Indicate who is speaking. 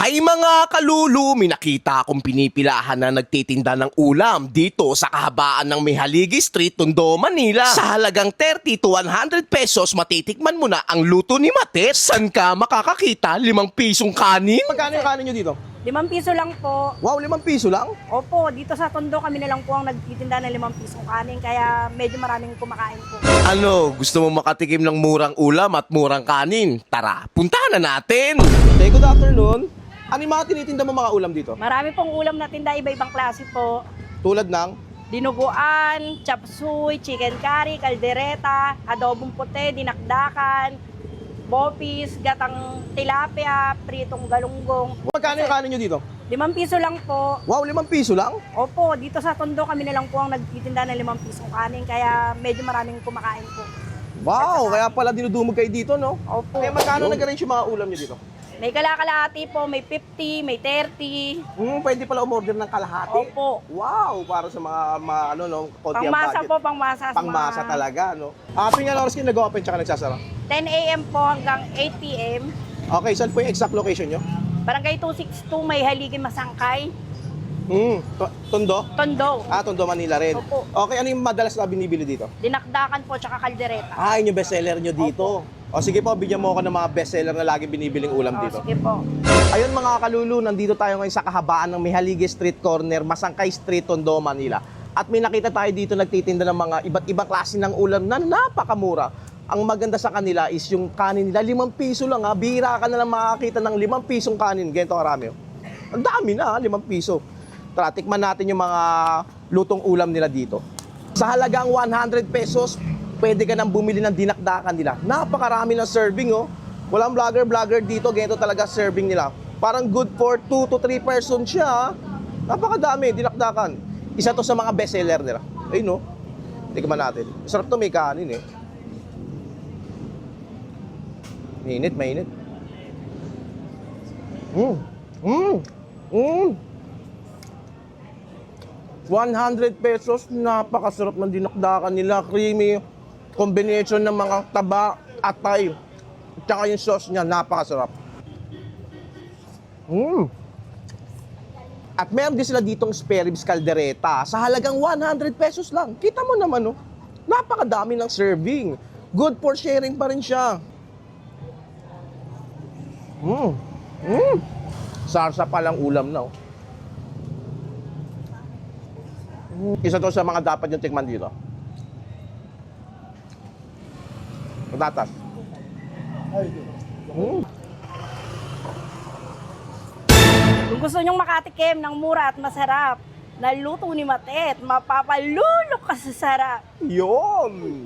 Speaker 1: Hay mga kalulu, may nakita akong pinipilahan na nagtitinda ng ulam dito sa kahabaan ng Mihaligi Street, Tondo, Manila. Sa halagang 30 to 100 pesos, matitikman mo na ang luto ni Matet. San ka makakakita 5 pisong kanin?
Speaker 2: Magkano yung kanin nyo dito?
Speaker 3: 5 piso lang po.
Speaker 2: Wow, 5 piso lang?
Speaker 3: Opo, dito sa Tondo kami na lang po ang nagtitinda ng 5 pisong kanin, kaya medyo maraming kumakain po.
Speaker 1: Ano, gusto mo makatikim ng murang ulam at murang kanin? Tara, puntahan na natin!
Speaker 2: Hey, good afternoon. Ano yung mga tinitinda mo mga ulam dito?
Speaker 3: Marami pong ulam na tinda, iba-ibang klase po.
Speaker 2: Tulad ng?
Speaker 3: Dinuguan, chop suey, chicken curry, kaldereta, adobong puti, dinakdakan, bopis, gatang tilapia, pritong galunggong.
Speaker 2: Magkano yung kanin nyo dito?
Speaker 3: 5 piso lang po.
Speaker 2: Wow, 5 piso lang?
Speaker 3: Opo, dito sa Tondo kami na lang po ang nagtitinda ng 5 pisong kanin, kaya medyo maraming kumakain po.
Speaker 2: Wow, kaya pala dinudumog kayo dito, no?
Speaker 3: Opo.
Speaker 2: Kaya magkano nag-arrange yung mga ulam nyo dito?
Speaker 3: May kalakalahati po, may 50, may 30.
Speaker 2: Pwede pala umorder ng kalahati.
Speaker 3: Opo.
Speaker 2: Wow, para sa mga ano, no, konti ang
Speaker 3: Pangmasa
Speaker 2: budget.
Speaker 3: po, pangmasa. sa
Speaker 2: Pangmasa
Speaker 3: mga
Speaker 2: talaga, no? Tuwing oras kayo nag-open tsaka nagsasara?
Speaker 3: 10 a.m. po hanggang 8 p.m.
Speaker 2: Okay, saan po yung exact location nyo?
Speaker 3: Barangay 262, may Haligi Masangkay.
Speaker 2: Tondo?
Speaker 3: Tondo.
Speaker 2: Tondo, Manila rin.
Speaker 3: Opo.
Speaker 2: Okay, ano yung madalas na binibili dito?
Speaker 3: Dinakdakan po, tsaka kaldereta.
Speaker 2: Yun yung bestseller nyo dito. O sige po, bigyan mo ako ng mga bestseller na lagi binibiling ulam dito.
Speaker 3: Sige po.
Speaker 2: Ayun mga kalulu, nandito tayo ngayon sa kahabaan ng Mihaligi Street Corner, Masangkay Street, Tondo, Manila. At may nakita tayo dito nagtitinda ng mga iba't ibang klase ng ulam na napakamura. Ang maganda sa kanila is yung kanin nila, 5 piso lang ha. Bihira ka na lang makakita ng 5 pisong kanin. Ganito karami. Ang dami na 5 piso. Tara, tikman natin yung mga lutong ulam nila dito. Sa halagang 100 pesos, pwede ka nang bumili ng dinakdakan nila. Napakarami ng serving, oh. Walang vlogger dito, ganito talaga serving nila. Parang good for 2 to 3 person siya, ha? Napakadami, dinakdakan. Isa to sa mga bestseller nila. Ayun, no? Tikman natin. Sarap to, may kanin, eh. Mainit. 100 pesos, napakasarap ng dinakdakan nila. Creamy, combination ng mga taba, atay, tsaka yung sauce niya, napakasarap. At meron din sila ditong spare ribs caldereta sa halagang 100 pesos lang. Kita mo naman, no? Napakadami ng serving. Good for sharing pa rin siya. Sarsa pa lang ulam na, oh. Isa to sa mga dapat yung tikman dito. Patatas.
Speaker 3: Kung gusto nyong makatikim ng mura at masarap na luto ni Matet, mapapalulok ka sa sarap.
Speaker 2: Yun!